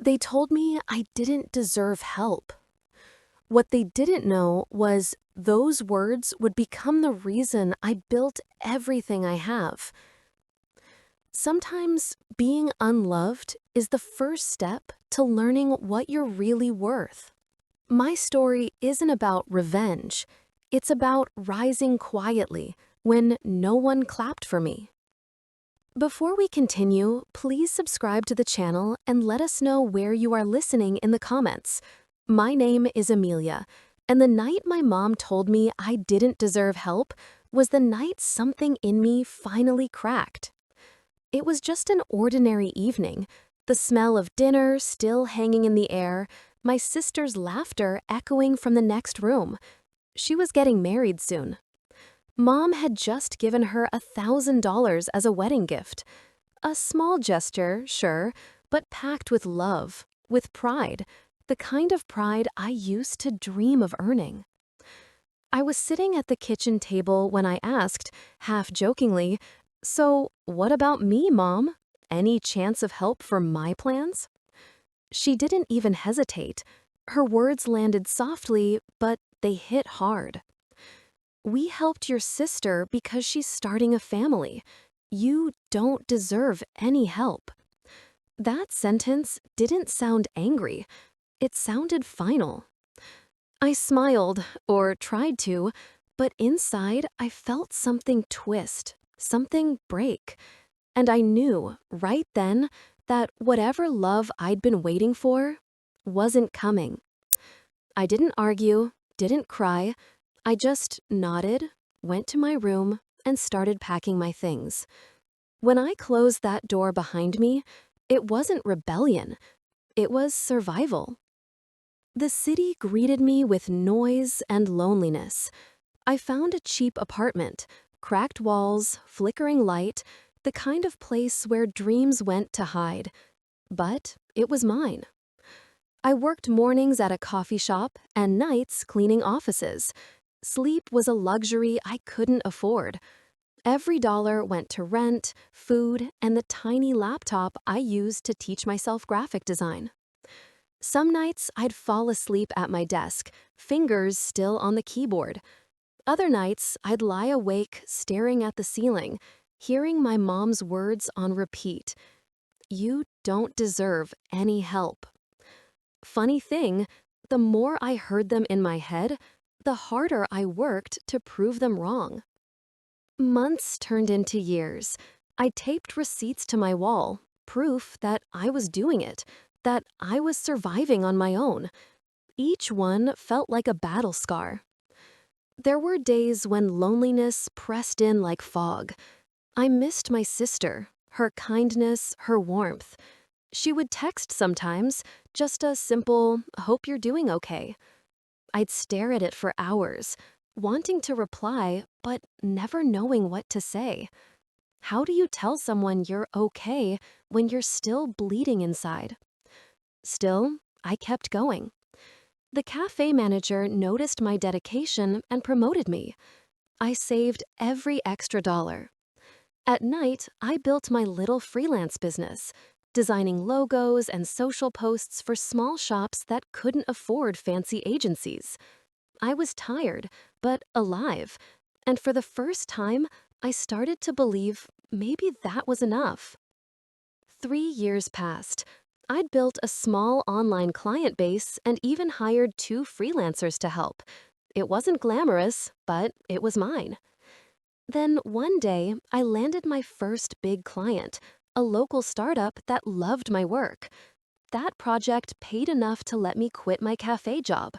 They told me I didn't deserve help. What they didn't know was those words would become the reason I built everything I have. Sometimes being unloved is the first step to learning what you're really worth. My story isn't about revenge. It's about rising quietly when no one clapped for me. Before we continue, please subscribe to the channel and let us know where you are listening in the comments. My name is Amelia, and the night my mom told me I didn't deserve help was the night something in me finally cracked. It was just an ordinary evening, the smell of dinner still hanging in the air, my sister's laughter echoing from the next room. She was getting married soon. Mom had just given her $1,000 as a wedding gift. A small gesture, sure, but packed with love, with pride, the kind of pride I used to dream of earning. I was sitting at the kitchen table when I asked, half jokingly, "So, what about me, Mom? Any chance of help for my plans?" She didn't even hesitate. Her words landed softly, but they hit hard. "We helped your sister because she's starting a family. You don't deserve any help." That sentence didn't sound angry. It sounded final. I smiled, or tried to, but inside I felt something twist, something break. And I knew, right then, that whatever love I'd been waiting for wasn't coming. I didn't argue, didn't cry. I just nodded, went to my room, and started packing my things. When I closed that door behind me, it wasn't rebellion. It was survival. The city greeted me with noise and loneliness. I found a cheap apartment, cracked walls, flickering light, the kind of place where dreams went to hide. But it was mine. I worked mornings at a coffee shop and nights cleaning offices. Sleep was a luxury I couldn't afford. Every dollar went to rent, food, and the tiny laptop I used to teach myself graphic design. Some nights I'd fall asleep at my desk, fingers still on the keyboard. Other nights I'd lie awake staring at the ceiling, hearing my mom's words on repeat. "You don't deserve any help." Funny thing, the more I heard them in my head, the harder I worked to prove them wrong. Months turned into years. I taped receipts to my wall, proof that I was doing it, that I was surviving on my own. Each one felt like a battle scar. There were days when loneliness pressed in like fog. I missed my sister, her kindness, her warmth. She would text sometimes, just a simple, "Hope you're doing okay." I'd stare at it for hours, wanting to reply, but never knowing what to say. How do you tell someone you're okay when you're still bleeding inside? Still, I kept going. The cafe manager noticed my dedication and promoted me. I saved every extra dollar. At night, I built my little freelance business, designing logos and social posts for small shops that couldn't afford fancy agencies. I was tired, but alive, and for the first time, I started to believe maybe that was enough. 3 years passed. I'd built a small online client base and even hired 2 freelancers to help. It wasn't glamorous, but it was mine. Then one day, I landed my first big client, a local startup that loved my work. That project paid enough to let me quit my cafe job.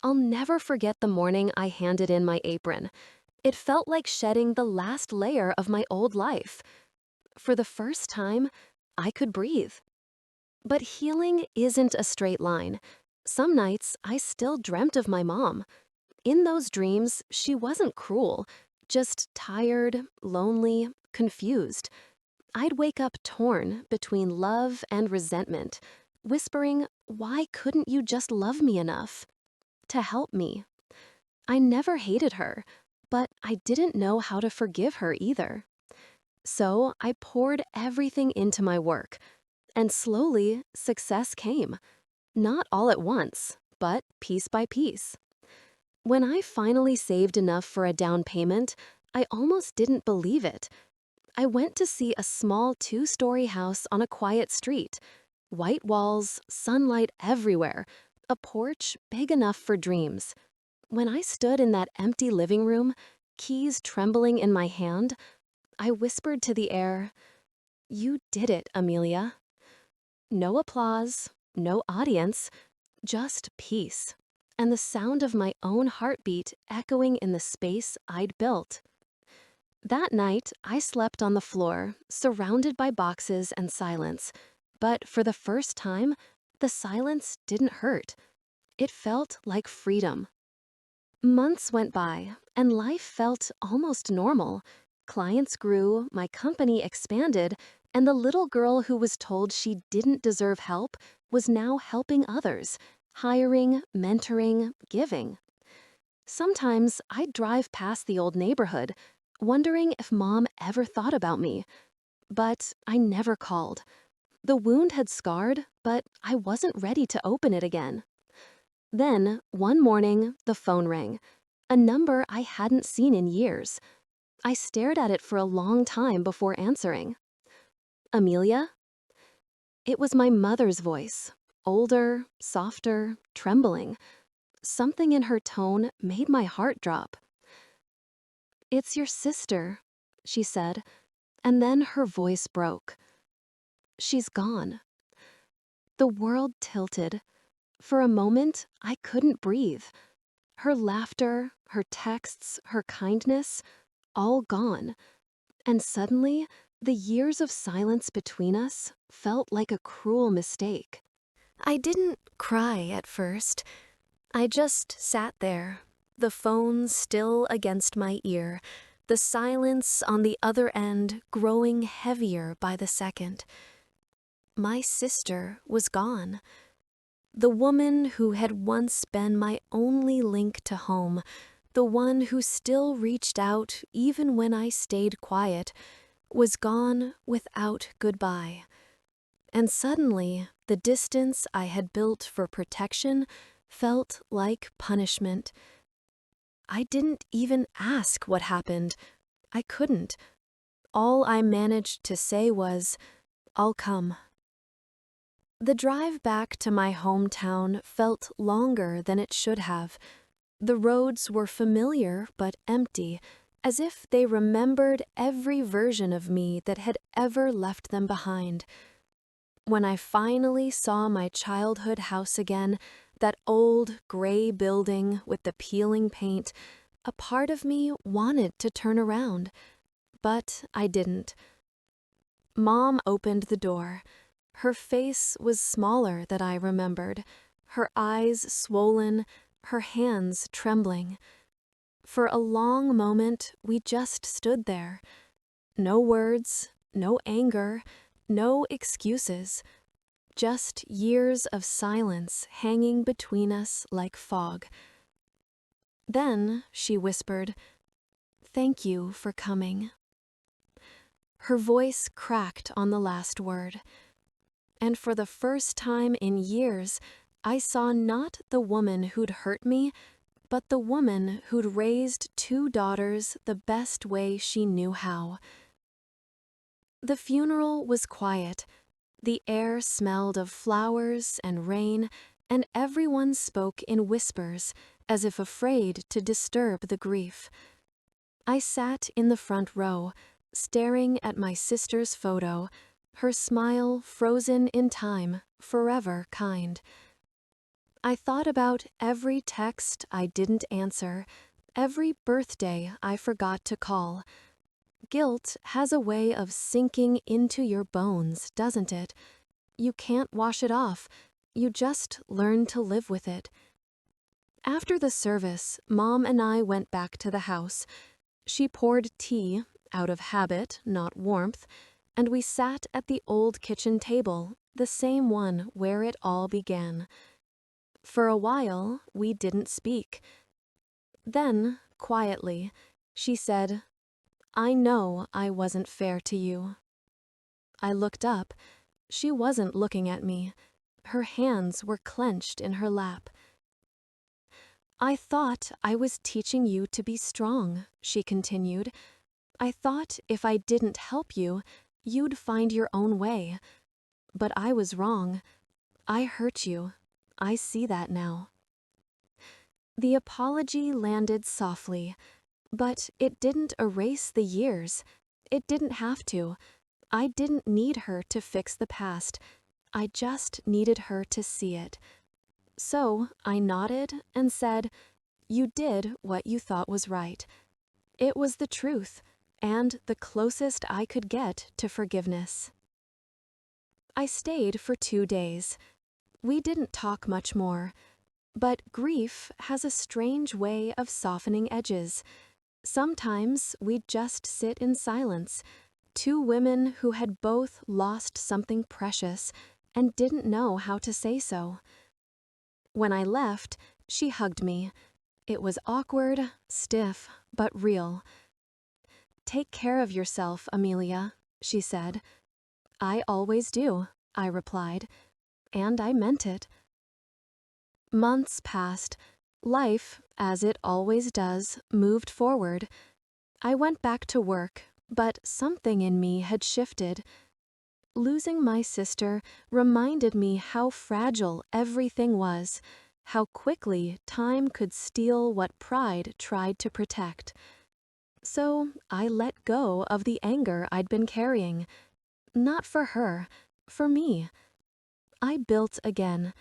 I'll never forget the morning I handed in my apron. It felt like shedding the last layer of my old life. For the first time, I could breathe. But healing isn't a straight line. Some nights, I still dreamt of my mom. In those dreams, she wasn't cruel, just tired, lonely, confused. I'd wake up torn between love and resentment, whispering, "Why couldn't you just love me enough?" To help me. I never hated her, but I didn't know how to forgive her either. So I poured everything into my work. And slowly, success came. Not all at once, but piece by piece. When I finally saved enough for a down payment, I almost didn't believe it. I went to see a small two-story house on a quiet street. White walls, sunlight everywhere, a porch big enough for dreams. When I stood in that empty living room, keys trembling in my hand, I whispered to the air, "You did it, Amelia." No applause, no audience, just peace, and the sound of my own heartbeat echoing in the space I'd built. That night, I slept on the floor, surrounded by boxes and silence. But for the first time, the silence didn't hurt. It felt like freedom. Months went by, and life felt almost normal. Clients grew, my company expanded, and the little girl who was told she didn't deserve help was now helping others, hiring, mentoring, giving. Sometimes I'd drive past the old neighborhood, wondering if Mom ever thought about me. But I never called. The wound had scarred, but I wasn't ready to open it again. Then, one morning, the phone rang. A number I hadn't seen in years. I stared at it for a long time before answering. "Amelia?" It was my mother's voice, older, softer, trembling. Something in her tone made my heart drop. "It's your sister," she said, and then her voice broke. "She's gone." The world tilted. For a moment, I couldn't breathe. Her laughter, her texts, her kindness, all gone. And suddenly, the years of silence between us felt like a cruel mistake. I didn't cry at first. I just sat there, the phone still against my ear, the silence on the other end growing heavier by the second. My sister was gone. The woman who had once been my only link to home, the one who still reached out even when I stayed quiet, was gone without goodbye. And suddenly, the distance I had built for protection felt like punishment. I didn't even ask what happened. I couldn't. All I managed to say was, "I'll come." The drive back to my hometown felt longer than it should have. The roads were familiar but empty, as if they remembered every version of me that had ever left them behind. When I finally saw my childhood house again, that old gray building with the peeling paint, a part of me wanted to turn around, but I didn't. Mom opened the door. Her face was smaller than I remembered, her eyes swollen, her hands trembling. For a long moment, we just stood there. No words, no anger, no excuses. Just years of silence hanging between us like fog. Then she whispered, "Thank you for coming." Her voice cracked on the last word. And for the first time in years, I saw not the woman who'd hurt me, but the woman who'd raised two daughters the best way she knew how. The funeral was quiet. The air smelled of flowers and rain, and everyone spoke in whispers, as if afraid to disturb the grief. I sat in the front row, staring at my sister's photo, her smile frozen in time, forever kind. I thought about every text I didn't answer, every birthday I forgot to call. Guilt has a way of sinking into your bones, doesn't it? You can't wash it off. You just learn to live with it. After the service, Mom and I went back to the house. She poured tea, out of habit, not warmth, and we sat at the old kitchen table, the same one where it all began. For a while, we didn't speak. Then, quietly, she said, "I know I wasn't fair to you." I looked up. She wasn't looking at me. Her hands were clenched in her lap. "I thought I was teaching you to be strong," she continued. "I thought if I didn't help you, you'd find your own way. But I was wrong. I hurt you. I see that now." The apology landed softly, but it didn't erase the years. It didn't have to. I didn't need her to fix the past. I just needed her to see it. So I nodded and said, "You did what you thought was right." It was the truth, and the closest I could get to forgiveness. I stayed for 2 days. We didn't talk much more. But grief has a strange way of softening edges. Sometimes we'd just sit in silence, two women who had both lost something precious and didn't know how to say so. When I left, she hugged me. It was awkward, stiff, but real. "Take care of yourself, Amelia," she said. "I always do," I replied, and I meant it. Months passed. Life, as it always does, moved forward. I went back to work, but something in me had shifted. Losing my sister reminded me how fragile everything was, how quickly time could steal what pride tried to protect. So I let go of the anger I'd been carrying. Not for her, for me. I built again.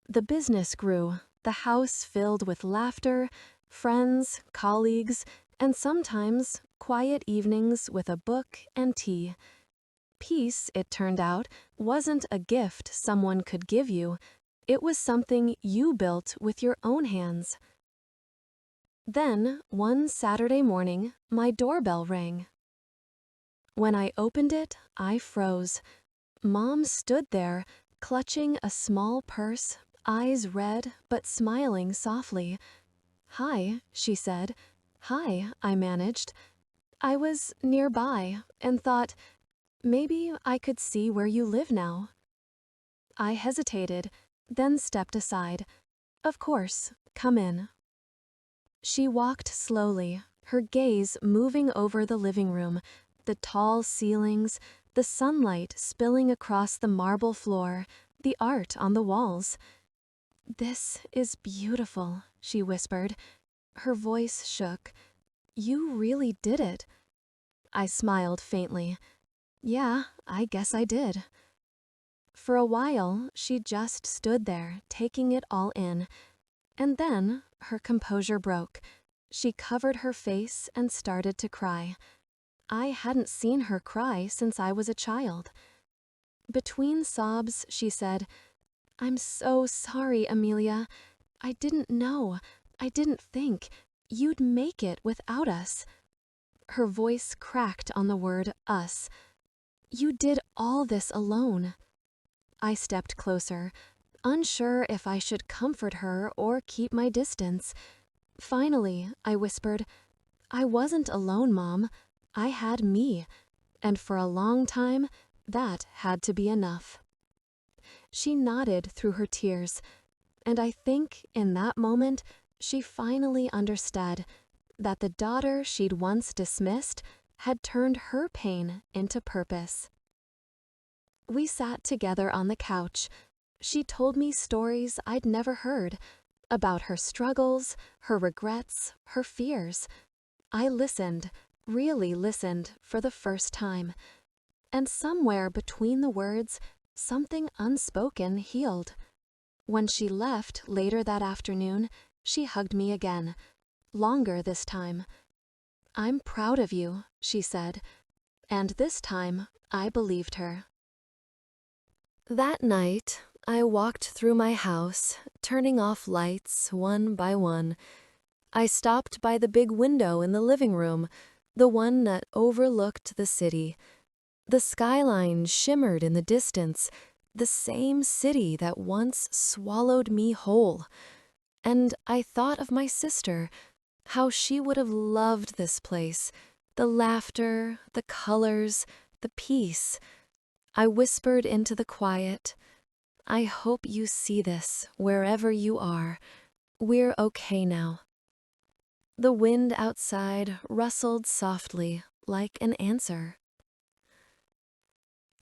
The business grew, the house filled with laughter, friends, colleagues, and sometimes quiet evenings with a book and tea. Peace, it turned out, wasn't a gift someone could give you. It was something you built with your own hands. Then, one Saturday morning, my doorbell rang. When I opened it, I froze. Mom stood there, clutching a small purse, eyes red but smiling softly. "Hi," she said. "Hi," I managed. I was nearby and thought, maybe I could see where you live now. I hesitated, then stepped aside. "Of course, come in." She walked slowly, her gaze moving over the living room, the tall ceilings, the sunlight spilling across the marble floor, the art on the walls. "This is beautiful," she whispered. Her voice shook. "You really did it." I smiled faintly. "Yeah, I guess I did." For a while, she just stood there, taking it all in. And then, her composure broke. She covered her face and started to cry. I hadn't seen her cry since I was a child. Between sobs, she said, "I'm so sorry, Amelia. I didn't know. I didn't think. You'd make it without us." Her voice cracked on the word us. "You did all this alone." I stepped closer, unsure if I should comfort her or keep my distance. Finally, I whispered, "I wasn't alone, Mom. I had me. And for a long time, that had to be enough." She nodded through her tears, and I think in that moment she finally understood that the daughter she'd once dismissed had turned her pain into purpose. We sat together on the couch. She told me stories I'd never heard, about her struggles, her regrets, her fears. I listened, really listened, for the first time. And somewhere between the words, something unspoken healed. When she left later that afternoon, she hugged me again, longer this time. "I'm proud of you," she said, and this time I believed her. That night, I walked through my house, turning off lights one by one. I stopped by the big window in the living room, the one that overlooked the city. The skyline shimmered in the distance, the same city that once swallowed me whole. And I thought of my sister, how she would have loved this place, the laughter, the colors, the peace. I whispered into the quiet, I hope you see this wherever you are. We're okay now. The wind outside rustled softly like an answer.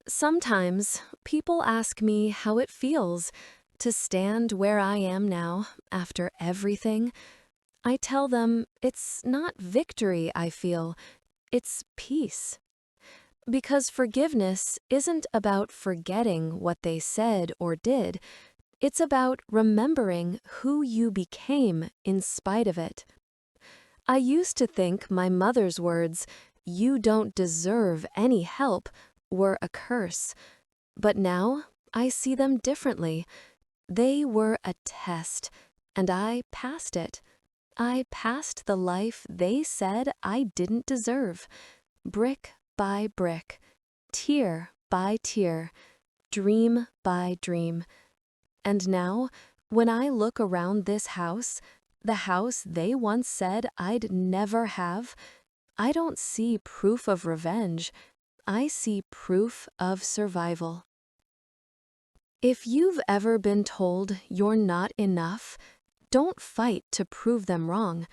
Sometimes people ask me how it feels to stand where I am now after everything. I tell them it's not victory I feel, it's peace. Because forgiveness isn't about forgetting what they said or did, it's about remembering who you became in spite of it. I used to think my mother's words, "You don't deserve any help," were a curse. But now I see them differently. They were a test, and I passed it. I passed the life they said I didn't deserve. Brick by brick, tear by tear, dream by dream. And now, when I look around this house, the house they once said I'd never have, I don't see proof of revenge. I see proof of survival. If you've ever been told you're not enough, don't fight to prove them wrong.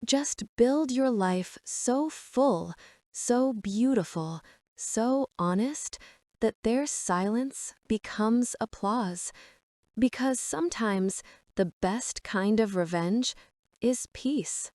Just build your life so full, so beautiful, so honest that their silence becomes applause. Because sometimes the best kind of revenge is peace.